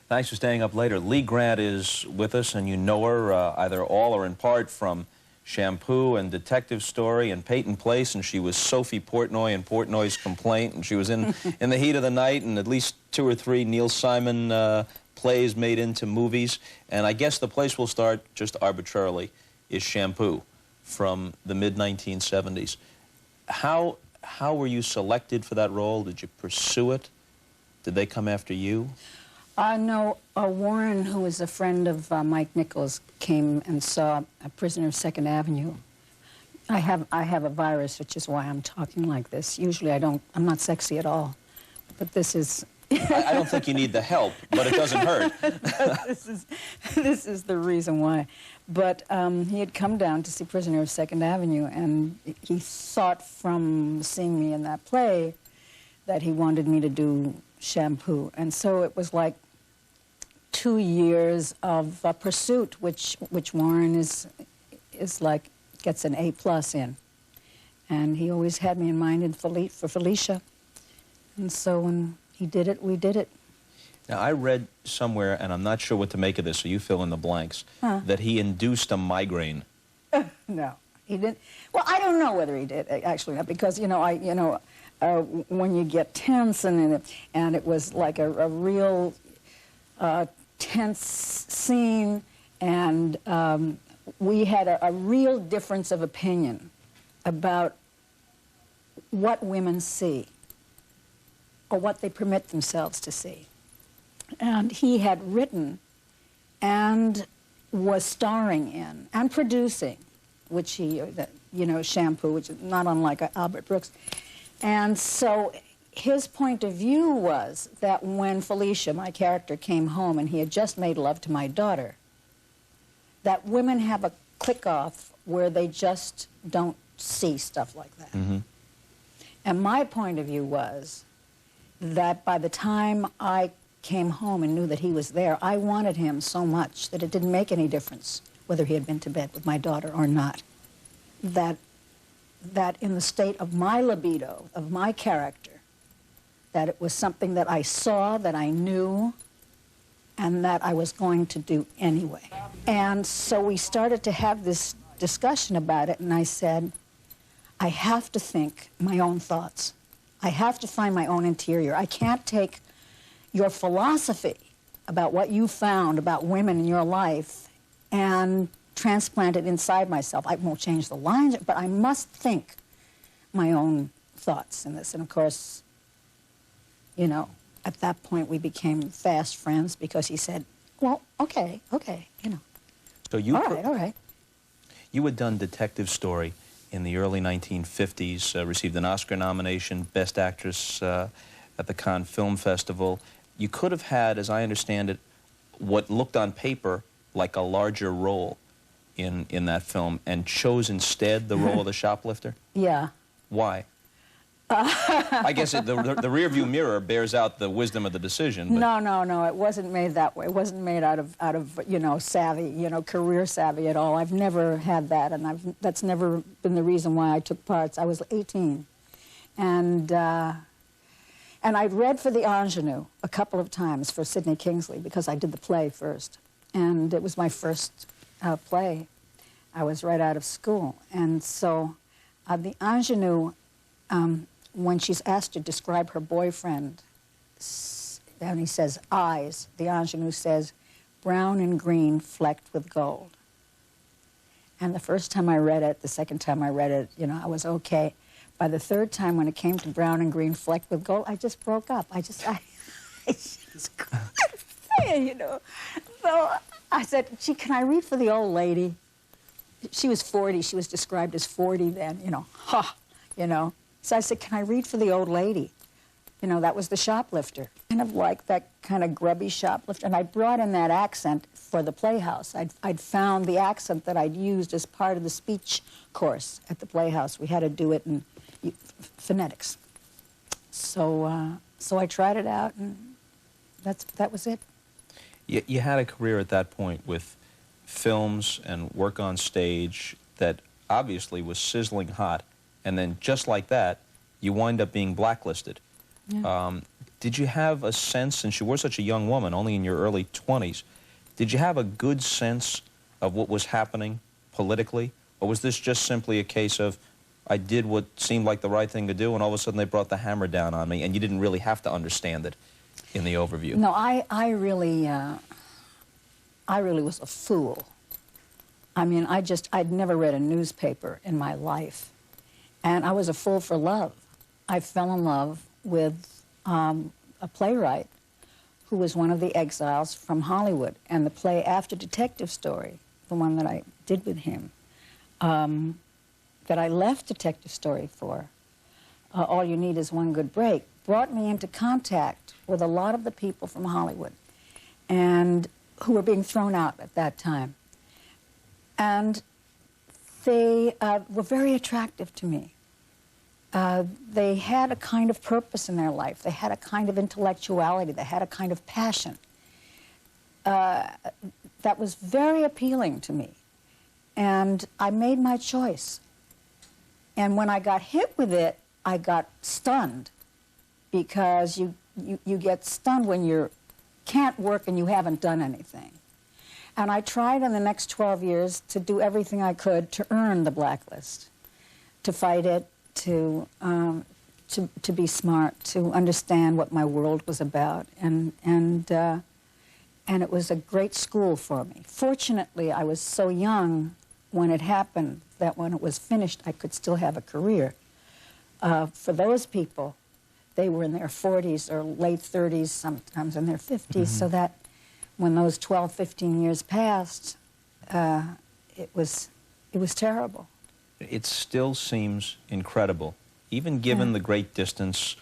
Thanks for staying up later. Lee Grant is with us, and you know her either all or in part from Shampoo and Detective Story and Peyton Place, and she was Sophie Portnoy in Portnoy's Complaint, and she was in The Heat of the Night, and at least 2 or 3 Neil Simon plays made into movies. And I guess the place we'll start, just arbitrarily, is Shampoo from the mid-1970s. How were you selected for that role? Did you pursue it? Did they come after you? No, Warren, who was a friend of Mike Nichols, came and saw A Prisoner of Second Avenue. I have a virus, which is why I'm talking like this. Usually I'm not sexy at all, but this is... I don't think you need the help, but it doesn't hurt. This is the reason why. But he had come down to see Prisoner of Second Avenue, and he thought from seeing me in that play that he wanted me to do Shampoo. And so it was like 2 years of pursuit, which Warren is like, gets an A+ in. And he always had me in mind for Felicia. And so when he did it, we did it. Now, I read somewhere, and I'm not sure what to make of this, so you fill in the blanks, that he induced a migraine. No, he didn't. Well, I don't know whether he did, actually, because, when you get tense, and it was like a real tense scene, and we had a real difference of opinion about what women see, or what they permit themselves to see. And he had written and was starring in and producing, which he, Shampoo, which is not unlike Albert Brooks. And so his point of view was that when Felicia, my character, came home and he had just made love to my daughter, that women have a click-off where they just don't see stuff like that. Mm-hmm. And my point of view was that by the time I came home and knew that he was there, I wanted him so much that it didn't make any difference whether he had been to bed with my daughter or not. That in the state of my libido, of my character, that it was something that I saw, that I knew, and that I was going to do anyway. And so we started to have this discussion about it, and I said, I have to think my own thoughts. I have to find my own interior. I can't take your philosophy about what you found about women in your life and transplant it inside myself. I won't change the lines, but I must think my own thoughts in this. And of course, at that point we became fast friends because he said, well, okay, So you all right. You had done Detective Story in the early 1950s, received an Oscar nomination, Best Actress at the Cannes Film Festival. You could have had, as I understand it, what looked on paper like a larger role in that film, and chose instead the role of the shoplifter? Yeah. Why? I guess the rearview mirror bears out the wisdom of the decision. But... No, it wasn't made that way. It wasn't made out of savvy, career savvy at all. I've never had that, and that's never been the reason why I took parts. I was 18, and I'd read for the ingenue a couple of times for Sidney Kingsley because I did the play first, and it was my first play. I was right out of school, and so the ingenue, when she's asked to describe her boyfriend, and he says eyes, the ingenue says brown and green flecked with gold. And the first time I read it, the second time I read it, I was okay. By the third time, when it came to brown and green flecked with gold, I just broke up. I just couldn't say it, So I said, gee, can I read for the old lady? She was 40. She was described as 40 then, So I said, can I read for the old lady? That was the shoplifter. Kind of like that kind of grubby shoplifter. And I brought in that accent for the Playhouse. I'd found the accent that I'd used as part of the speech course at the Playhouse. We had to do it in phonetics. So I tried it out, and that was it. You had a career at that point with films and work on stage that obviously was sizzling hot, and then just like that, you wind up being blacklisted. Yeah. did you have a sense, since you were such a young woman, only in your early 20s, did you have a good sense of what was happening politically? Or was this just simply a case of, I did what seemed like the right thing to do, and all of a sudden they brought the hammer down on me, and you didn't really have to understand it in the overview? No, I really was a fool. I mean, I'd never read a newspaper in my life. And I was a fool for love. I fell in love with a playwright who was one of the exiles from Hollywood. And the play After Detective Story, the one that I did with him, that I left Detective Story for, All You Need Is One Good Break, brought me into contact with a lot of the people from Hollywood and who were being thrown out at that time. And they were very attractive to me. They had a kind of purpose in their life. They had a kind of intellectuality. They had a kind of passion. That was very appealing to me. And I made my choice. And when I got hit with it, I got stunned, because you get stunned when you can't work and you haven't done anything. And I tried in the next 12 years to do everything I could to earn the blacklist, to fight it, to be smart, to understand what my world was about, and it was a great school for me. Fortunately, I was so young when it happened that when it was finished, I could still have a career. For those people, they were in their 40s or late 30s, sometimes in their 50s, so that when those 12, 15 years passed, it was terrible. It still seems incredible, even given the great distance,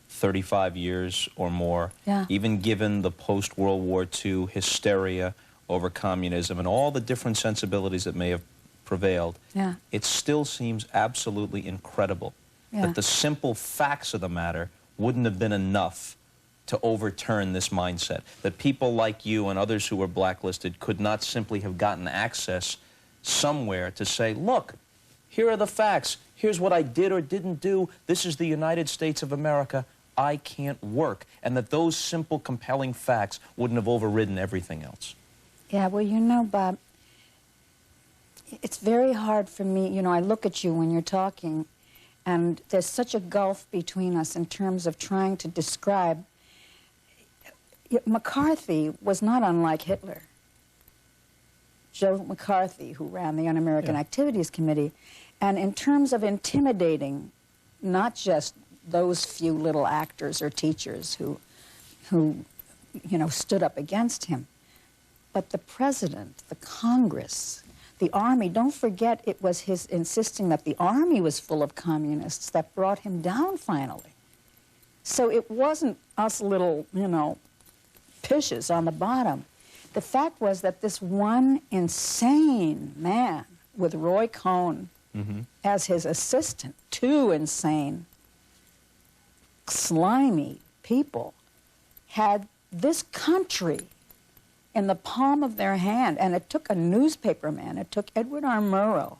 35 years or more, even given the post-World War II hysteria over communism and all the different sensibilities that may have prevailed, it still seems absolutely incredible that the simple facts of the matter wouldn't have been enough to overturn this mindset, that people like you and others who were blacklisted could not simply have gotten access somewhere to say, look, here are the facts, here's what I did or didn't do, this is the United States of America, I can't work, and that those simple, compelling facts wouldn't have overridden everything else. Yeah, well, you know, Bob, it's very hard for me, you know, I look at you when you're talking, and there's such a gulf between us in terms of trying to describe. McCarthy was not unlike Hitler. Joe McCarthy, who ran the Un-American Activities Committee, and in terms of intimidating not just those few little actors or teachers who you know, stood up against him, but the president, the Congress, the Army. Don't forget, it was his insisting that the Army was full of communists that brought him down finally. So it wasn't us little, you know, pishes on the bottom. The fact was that this one insane man with Roy Cohn as his assistant, two insane, slimy people, had this country in the palm of their hand. And it took a newspaper man, it took Edward R. Murrow,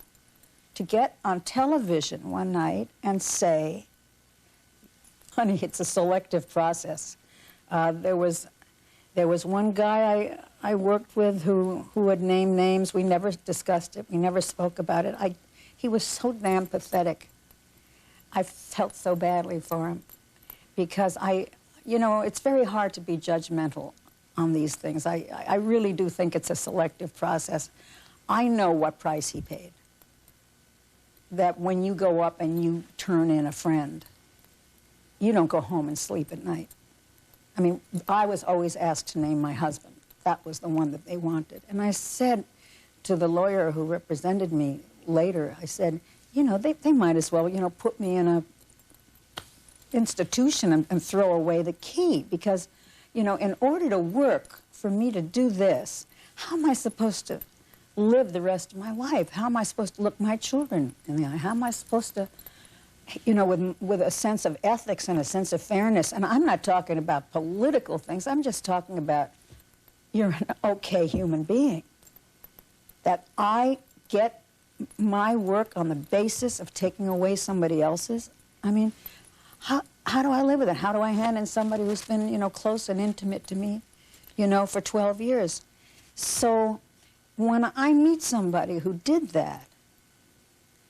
to get on television one night and say, honey, it's a selective process. There was one guy I worked with who had named names. We never discussed it. We never spoke about it. He was so damn pathetic. I felt so badly for him because you know, it's very hard to be judgmental on these things. I really do think it's a selective process. I know what price he paid. That when you go up and you turn in a friend, you don't go home and sleep at night. I mean, I was always asked to name my husband. That was the one that they wanted. And I said to the lawyer who represented me later, I said, you know, they might as well, you know, put me in a institution and throw away the key, because, you know, in order to work, for me to do this, how am I supposed to live the rest of my life? How am I supposed to look my children in the eye? How am I supposed to, you know, with a sense of ethics and a sense of fairness? And I'm not talking about political things. I'm just talking about you're an okay human being. That I get my work on the basis of taking away somebody else's. I mean, how do I live with it? How do I hand in somebody who's been, you know, close and intimate to me, you know, for 12 years? So when I meet somebody who did that,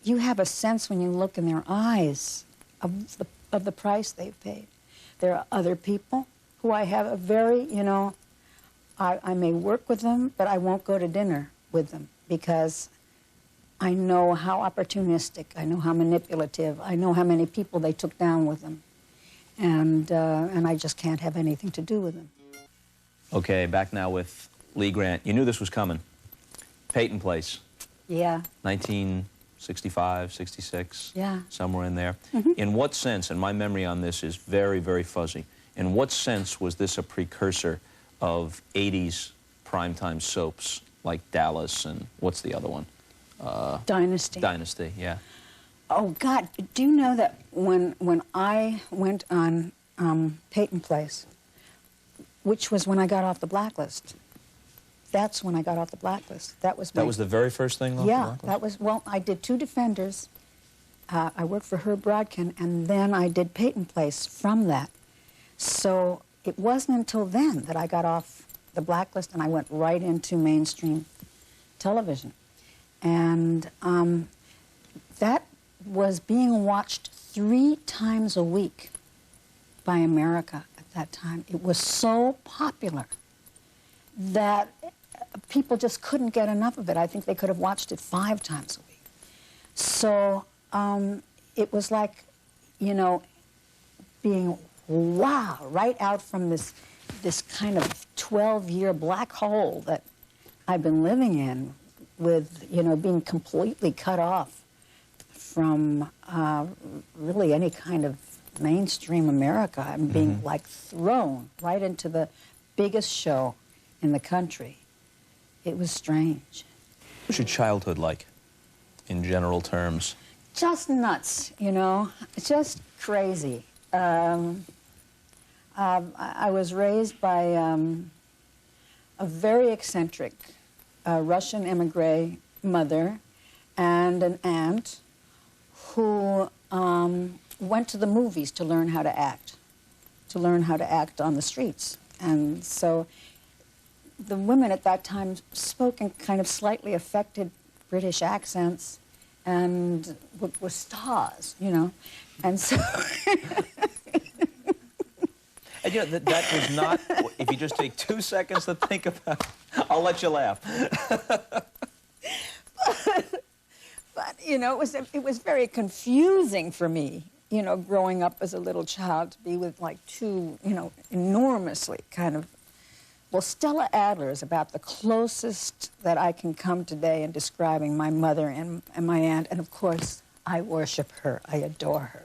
you have a sense when you look in their eyes of the price they've paid. There are other people who I have a very, you know, I may work with them, but I won't go to dinner with them because I know how opportunistic, I know how manipulative, I know how many people they took down with them. And I just can't have anything to do with them. Okay, back now with Lee Grant. You knew this was coming. Peyton Place. Yeah. 1965, 66. Yeah. Somewhere in there. Mm-hmm. In what sense, and my memory on this is very, very fuzzy, in what sense was this a precursor of 80s primetime soaps like Dallas and what's the other one? Dynasty. Dynasty, yeah. Oh, God, do you know that when I went on Peyton Place, which was when I got off the blacklist, that's when I got off the blacklist. That was the very first thing off the blacklist? That was, well, I did 2 Defenders. I worked for Herb Brodkin, and then I did Peyton Place from that. So it wasn't until then that I got off the blacklist and I went right into mainstream television. And that was being watched 3 times a week by America at that time. It was so popular that people just couldn't get enough of it. I think they could have watched it 5 times a week. So it was like, you know, being, wow, right out from this kind of 12-year black hole that I've been living in with, you know, being completely cut off from really any kind of mainstream America and being like thrown right into the biggest show in the country. It was strange. What was your childhood like, in general terms? Just nuts, you know, just crazy. I was raised by a very eccentric Russian emigre mother and an aunt who went to the movies to learn how to act on the streets. And so the women at that time spoke in kind of slightly affected British accents and were stars, you know. And so... And, you know, that was not, if you just take 2 seconds to think about it, I'll let you laugh. But, you know, it was very confusing for me, you know, growing up as a little child to be with, like, 2, you know, enormously kind of... Well, Stella Adler is about the closest that I can come today in describing my mother and my aunt. And, of course, I worship her. I adore her.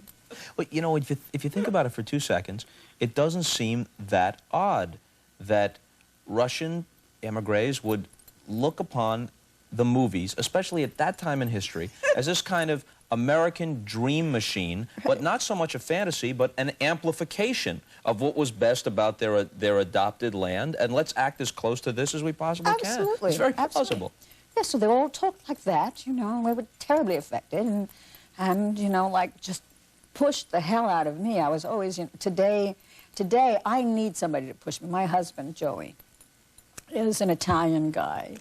Well, you know, if you think about it for 2 seconds, it doesn't seem that odd that Russian emigres would look upon the movies, especially at that time in history, as this kind of American dream machine, but not so much a fantasy, but an amplification of what was best about their adopted land, and let's act as close to this as we possibly can. Absolutely. It's very plausible. Yeah, so they all talked like that, you know, and we were terribly affected, and you know, like, just pushed the hell out of me. I was always, you know, today I need somebody to push me. My husband, Joey, is an Italian guy,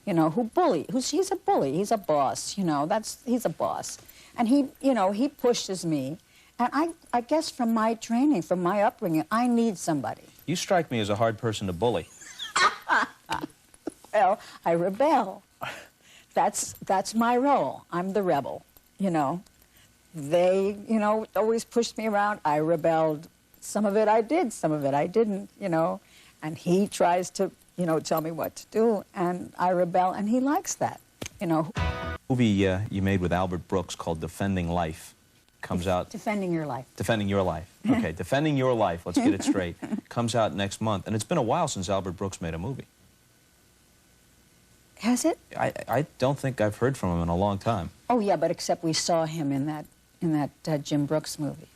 you know, he's a bully, he's a boss, you know, he's a boss. And he, you know, he pushes me. And I guess from my training, from my upbringing, I need somebody. You strike me as a hard person to bully. Well, I rebel. That's my role. I'm the rebel, you know. They, you know, always pushed me around. I rebelled. Some of it I did, some of it I didn't, you know. And he tries to, you know, tell me what to do, and I rebel, and he likes that, you know. Movie you made with Albert Brooks called Defending Life comes out... Defending Your Life. Defending Your Life. Okay, Defending Your Life, let's get it straight. Comes out next month, and it's been a while since Albert Brooks made a movie. Has it? I don't think I've heard from him in a long time. Oh, yeah, but except we saw him in that Jim Brooks movie.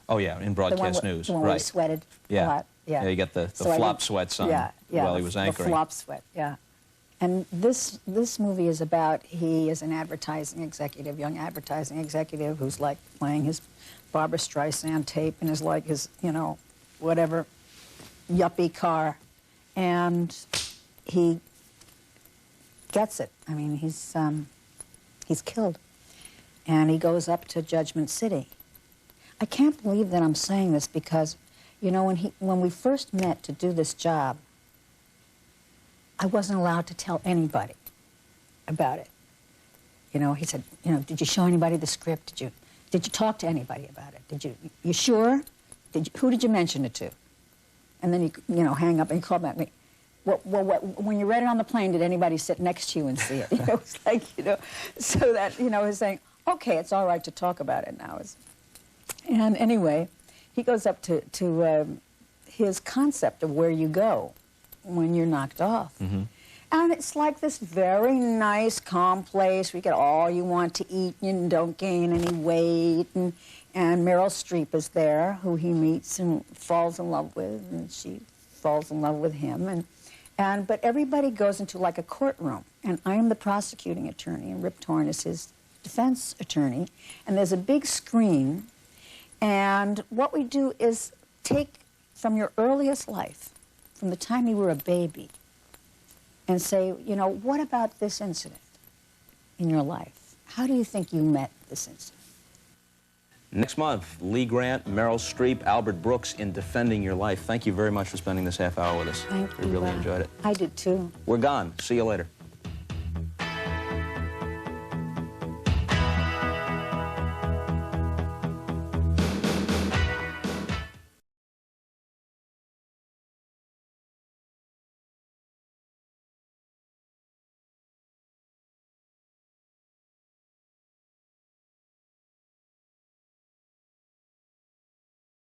Oh, yeah, in Broadcast News, the one where he sweated a lot. Yeah. Yeah, you got the So flop sweats on while he was anchoring. The flop sweat, yeah. And this movie is about, he is an advertising executive, young advertising executive, who's like playing his Barbra Streisand tape in his, like, his, you know, whatever, yuppie car. And he gets it. I mean, he's killed. And he goes up to Judgment City. I can't believe that I'm saying this because, you know, when we first met to do this job, I wasn't allowed to tell anybody about it. You know, he said, you know, did you show anybody the script? Did you talk to anybody about it? You sure? Who did you mention it to? And then you know, hang up and he called back me. When you read it on the plane, did anybody sit next to you and see it? You know, it's like, you know, so that, you know, he's saying, okay, it's all right to talk about it now. And anyway, he goes up to his concept of where you go when you're knocked off. Mm-hmm. And it's like this very nice, calm place where you get all you want to eat and don't gain any weight. And Meryl Streep is there, who he meets and falls in love with, and she falls in love with him. But everybody goes into like a courtroom, and I am the prosecuting attorney, and Rip Torn is his defense attorney. And there's a big screen, and what we do is take from your earliest life, from the time you were a baby, and say, you know, what about this incident in your life? How do you think you met this incident? Next month, Lee Grant, Meryl Streep, Albert Brooks in Defending Your Life. Thank you very much for spending this half hour with us. Thank you. We really enjoyed it. I did too. We're gone. See you later.